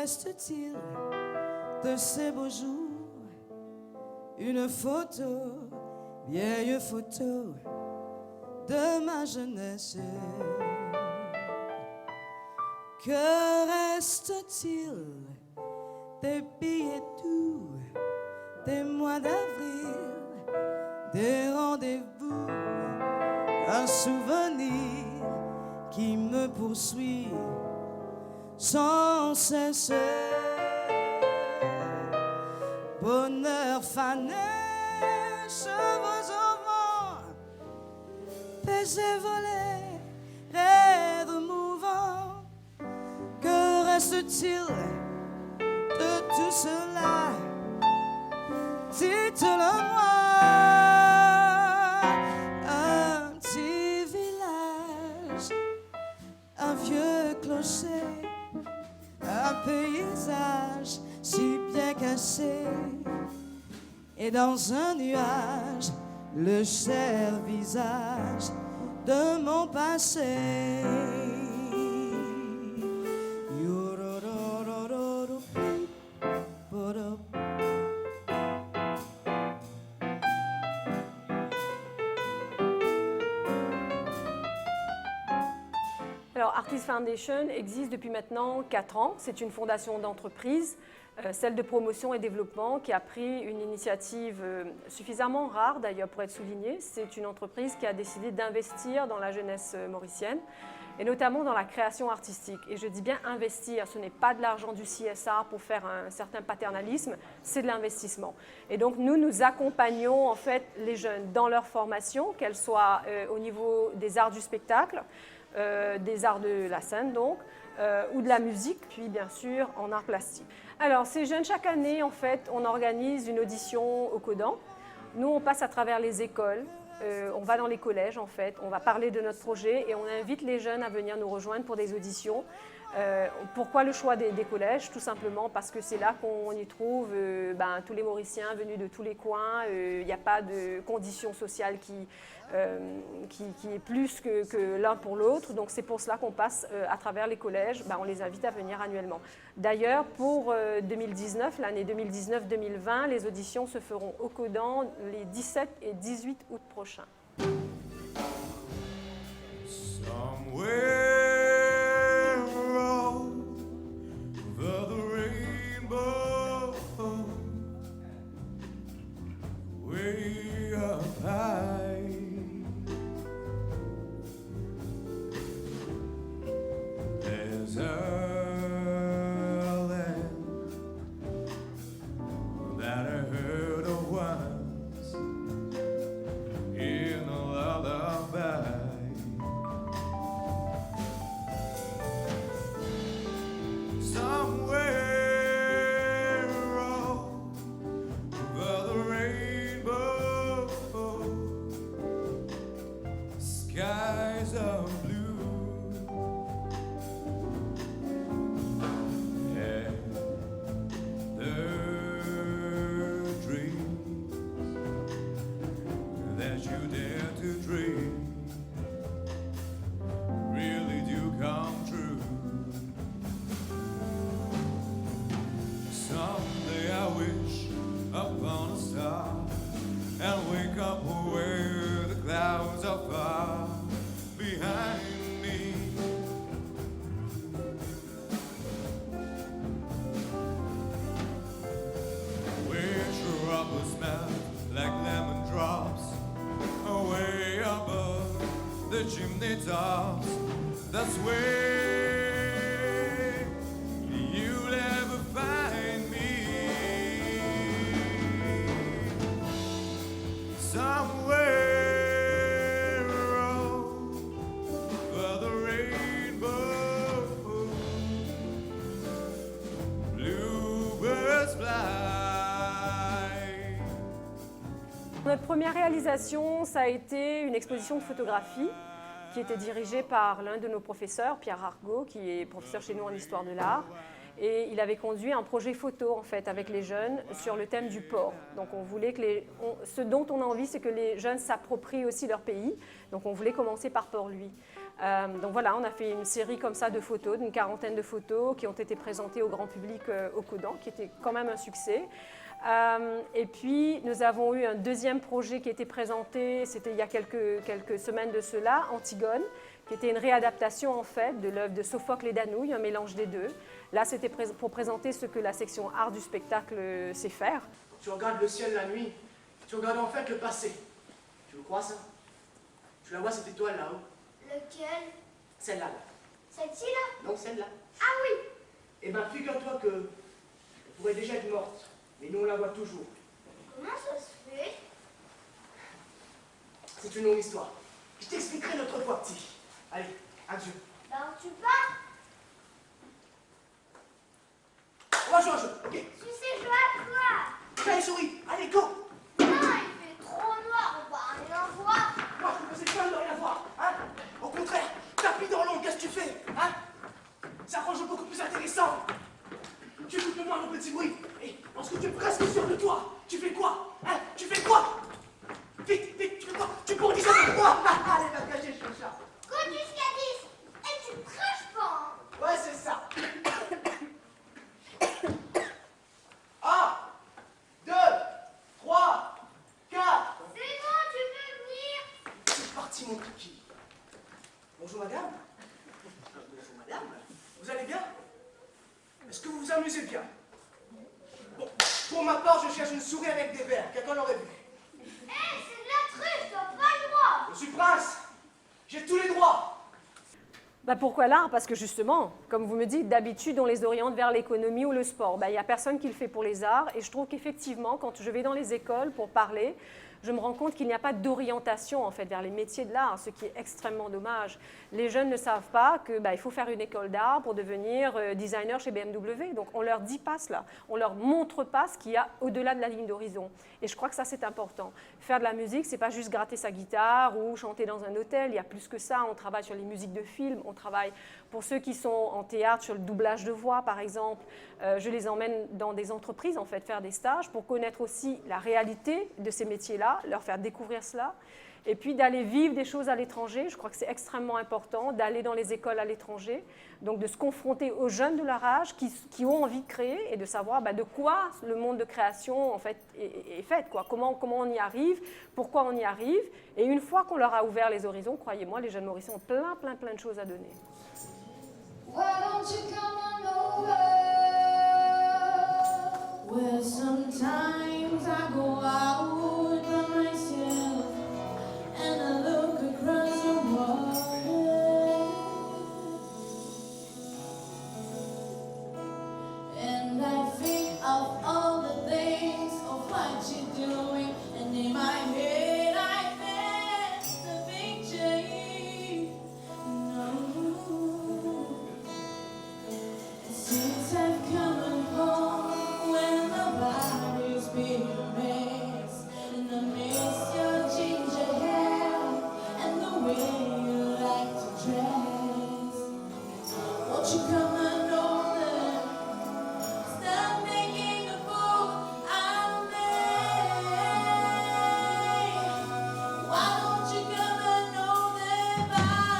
reste-t-il de ces beaux jours? Une photo, vieille photo de ma jeunesse. Que reste-t-il des billets doux, des mois d'avril, des rendez-vous, un souvenir qui me poursuit sans cesse. Bonheur fané, cheveux au vent, baisers volés, rêves mouvants. Que reste-t-il de tout cela? Dites-le-moi. Un petit village, un vieux clocher, un paysage si bien cassé, et dans un nuage le cher visage de mon passé. Alors, Artist Foundation existe depuis maintenant 4 ans. C'est une fondation d'entreprise, celle de promotion et développement, qui a pris une initiative suffisamment rare d'ailleurs pour être soulignée. C'est une entreprise qui a décidé d'investir dans la jeunesse mauricienne et notamment dans la création artistique. Et je dis bien investir, ce n'est pas de l'argent du CSR pour faire un certain paternalisme, c'est de l'investissement. Et donc nous accompagnons en fait les jeunes dans leur formation, qu'elle soit au niveau des arts du spectacle, des arts de la scène donc, ou de la musique, puis bien sûr en arts plastiques. Alors ces jeunes, chaque année en fait, on organise une audition au Codan. Nous on passe à travers les écoles, on va dans les collèges en fait, on va parler de notre projet et on invite les jeunes à venir nous rejoindre pour des auditions. Pourquoi le choix des collèges? Tout simplement parce que c'est là qu'on y trouve tous les Mauriciens venus de tous les coins. Il n'y a pas de conditions sociales qui est plus que l'un pour l'autre. Donc c'est pour cela qu'on passe à travers les collèges. On les invite à venir annuellement. D'ailleurs, pour 2019, l'année 2019-2020, les auditions se feront au Codan les 17 et 18 août prochains. Chimney tops, that's where you'll ever find me. Somewhere over the rainbow, bluebirds fly. Notre première réalisation, ça a été une exposition de photographie qui était dirigé par l'un de nos professeurs, Pierre Argot, qui est professeur chez nous en histoire de l'art. Et il avait conduit un projet photo en fait avec les jeunes sur le thème du port. Donc on voulait que ce dont on a envie, c'est que les jeunes s'approprient aussi leur pays. Donc on voulait commencer par Port-Louis. Donc voilà, on a fait une série comme ça de photos, d'une quarantaine de photos qui ont été présentées au grand public au Codan, qui était quand même un succès. Et puis nous avons eu un deuxième projet qui a été présenté, c'était il y a quelques semaines de cela, Antigone, qui était une réadaptation en fait de l'œuvre de Sophocle et Danouilles, un mélange des deux. Là, c'était pour présenter ce que la section art du spectacle sait faire. Tu regardes le ciel la nuit, tu regardes en fait le passé. Tu le crois ça? Tu la vois cette étoile là-haut? Lequel? Celle-là. Là. Celle-ci là? Non, celle-là. Ah oui! Eh bien, figure-toi que elle pourrait déjà être morte, mais nous on la voit toujours. Comment ça se fait? C'est une longue histoire. Je t'expliquerai notre fois, petit. Allez, adieu. Ben tu pars? On va jouer un jeu, ok? Tu sais jouer à quoi? Tiens les souris, allez, go! Non, il fait trop noir, on va rien voir. Moi, je te faisais plein de rien voir, hein? Au contraire, tapis dans l'ombre, qu'est-ce que tu fais, hein? Ça rend le jeu beaucoup plus intéressant. Tu écoutes le moindre petit bruit, et lorsque tu es presque sûr de toi, tu fais quoi? Hein? Tu fais quoi? Vite, vite, tu fais quoi? Tu bondis sur le quoi? Allez, va cacher, je chat. Compte jusqu'à 10. Et tu triches pas, hein? Ouais, c'est ça. 1, 2, 3, 4. C'est bon, tu peux venir. C'est parti, mon kiki. Bonjour, madame. Bonjour, madame. Vous allez bien? Est-ce que vous vous amusez bien? Bon, pour ma part, je cherche une souris avec des verres. Quelqu'un l'aurait vu. Hé, c'est de la triche, t'as pas le droit. Je suis prince. J'ai tous les droits. Ben pourquoi l'art? Parce que justement, comme vous me dites, d'habitude, on les oriente vers l'économie ou le sport. Ben, il n'y a personne qui le fait pour les arts. Et je trouve qu'effectivement, quand je vais dans les écoles pour parler, je me rends compte qu'il n'y a pas d'orientation en fait, vers les métiers de l'art, ce qui est extrêmement dommage. Les jeunes ne savent pas qu'il faut faire une école d'art pour devenir designer chez BMW. Donc on ne leur dit pas cela. On ne leur montre pas ce qu'il y a au-delà de la ligne d'horizon. Et je crois que ça, c'est important. Faire de la musique, ce n'est pas juste gratter sa guitare ou chanter dans un hôtel. Il y a plus que ça. On travaille sur les musiques de films. On travaille pour ceux qui sont en théâtre sur le doublage de voix, par exemple. Je les emmène dans des entreprises, en fait, faire des stages pour connaître aussi la réalité de ces métiers-là, leur faire découvrir cela. Et puis d'aller vivre des choses à l'étranger. Je crois que c'est extrêmement important d'aller dans les écoles à l'étranger, donc de se confronter aux jeunes de leur âge qui ont envie de créer et de savoir de quoi le monde de création en fait, est fait, quoi. Comment on y arrive, pourquoi on y arrive. Et une fois qu'on leur a ouvert les horizons, croyez-moi, les jeunes Mauriciens ont plein de choses à donner. Why don't you come on over? Where sometimes I go out by myself and I look across the water and I think of all the things of what you're doing, and in my head I paint the picture. No. Since I've come home, when the body's been a mess, and I miss your ginger hair and the way you like to dress. Won't you come on over? Stop making a fool out of me. Why don't you come on over, Valerie?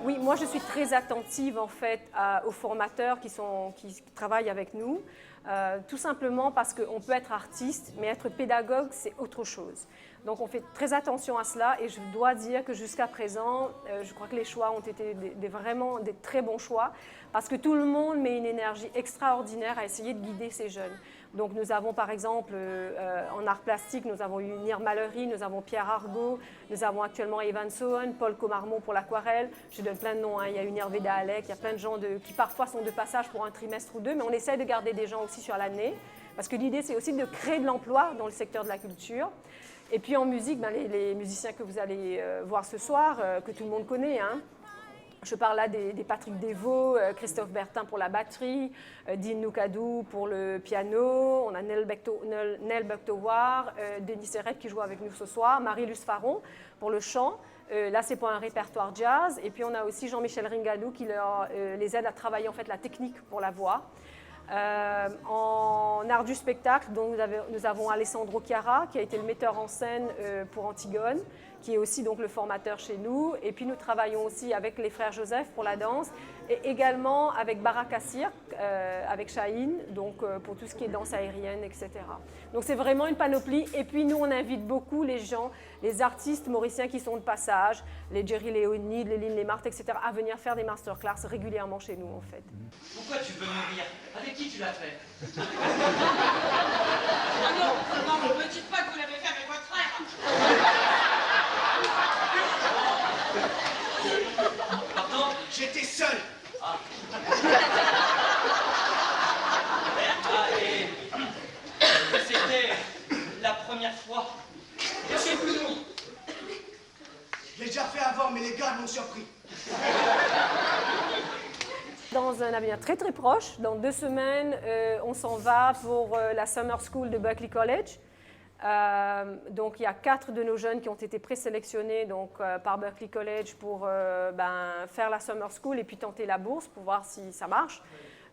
Oui, moi je suis très attentive en fait aux formateurs qui travaillent avec nous, tout simplement parce qu'on peut être artiste, mais être pédagogue c'est autre chose. Donc on fait très attention à cela et je dois dire que jusqu'à présent, je crois que les choix ont été vraiment des très bons choix parce que tout le monde met une énergie extraordinaire à essayer de guider ces jeunes. Donc nous avons par exemple en art plastique, nous avons eu Nir Mallory, nous avons Pierre Argot, nous avons actuellement Evan Sohn, Paul Comarmont pour l'aquarelle, je donne plein de noms, hein. Il y a eu Nirveda Alec, il y a plein de gens qui parfois sont de passage pour un trimestre ou deux, mais on essaie de garder des gens aussi sur l'année parce que l'idée c'est aussi de créer de l'emploi dans le secteur de la culture. Et puis en musique, les musiciens que vous allez voir ce soir, que tout le monde connaît, hein, Je parle là des Patrick Devaux, Christophe Bertin pour la batterie, Dean Noukadou pour le piano, on a Nel Bechtowar, Denis Serret qui joue avec nous ce soir, Marie-Luce Faron pour le chant. Là, c'est pour un répertoire jazz. Et puis, on a aussi Jean-Michel Ringadou qui les aide à travailler en fait, la technique pour la voix. En art du spectacle, donc, nous avons Alessandro Chiara qui a été le metteur en scène pour Antigone, qui est aussi donc, le formateur chez nous. Et puis nous travaillons aussi avec les frères Joseph pour la danse et également avec Baraka Cirque, avec Chahine, donc pour tout ce qui est danse aérienne, etc. Donc c'est vraiment une panoplie. Et puis nous, on invite beaucoup les gens, les artistes mauriciens qui sont de passage, les Jerry Léonide, les Lynn Lemarthe, etc., à venir faire des masterclass régulièrement chez nous en fait. Pourquoi tu veux mourir? Avec qui tu l'as fait? Ah non, ne me dites pas que vous l'avez fait avec votre frère. Pardon? J'étais seul. Et c'était la première fois. Cachez-vous. Je l'ai déjà fait avant, mais les gars m'ont surpris. Dans un avenir très très proche, dans 2 semaines, on s'en va pour la Summer School de Berklee College. Donc il y a 4 de nos jeunes qui ont été présélectionnés donc, par Berklee College pour faire la Summer School et puis tenter la bourse pour voir si ça marche.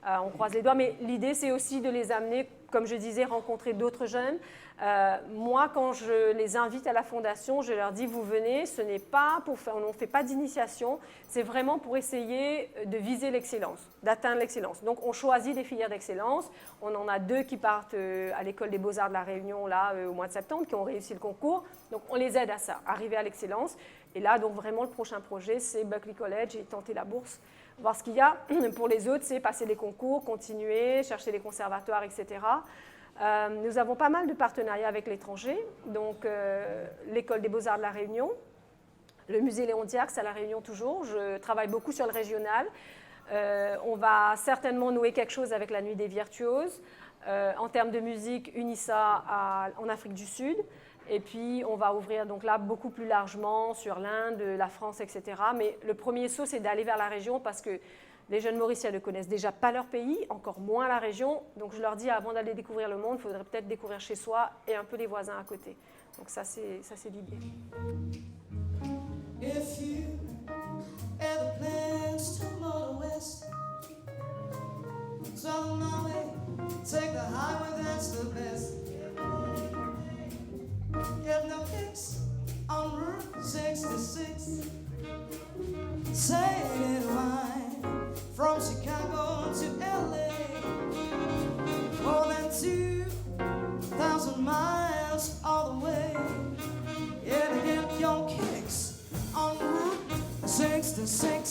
On croise les doigts, mais l'idée c'est aussi de les amener, comme je disais, rencontrer d'autres jeunes. Moi, quand je les invite à la fondation, je leur dis, vous venez, ce n'est pas pour faire, on ne fait pas d'initiation, c'est vraiment pour essayer de viser l'excellence, d'atteindre l'excellence. Donc, on choisit des filières d'excellence. On en a 2 qui partent à l'école des Beaux-Arts de la Réunion, là, au mois de septembre, qui ont réussi le concours. Donc, on les aide à ça, arriver à l'excellence. Et là, donc, vraiment, le prochain projet, c'est Berklee College et tenter la bourse. Voir ce qu'il y a. Pour les autres, c'est passer les concours, continuer, chercher les conservatoires, etc. Nous avons pas mal de partenariats avec l'étranger, donc l'école des Beaux-Arts de la Réunion, le musée Léon Diax à la Réunion toujours, je travaille beaucoup sur le régional. On va certainement nouer quelque chose avec la Nuit des Virtuoses. En termes de musique, UNISA en Afrique du Sud. Et puis, on va ouvrir donc là beaucoup plus largement sur l'Inde, la France, etc. Mais le premier saut, c'est d'aller vers la région parce que les jeunes Mauriciens ne connaissent déjà pas leur pays, encore moins la région. Donc, je leur dis, avant d'aller découvrir le monde, il faudrait peut-être découvrir chez soi et un peu les voisins à côté. Donc, ça, c'est l'idée. If you ever plans to motor west, travel my way, take the highway, that's the best. Get no kicks on Route 66. Taking a line from Chicago to LA. More than 2,000 miles all the way. Yeah, to get your kicks on Route 66.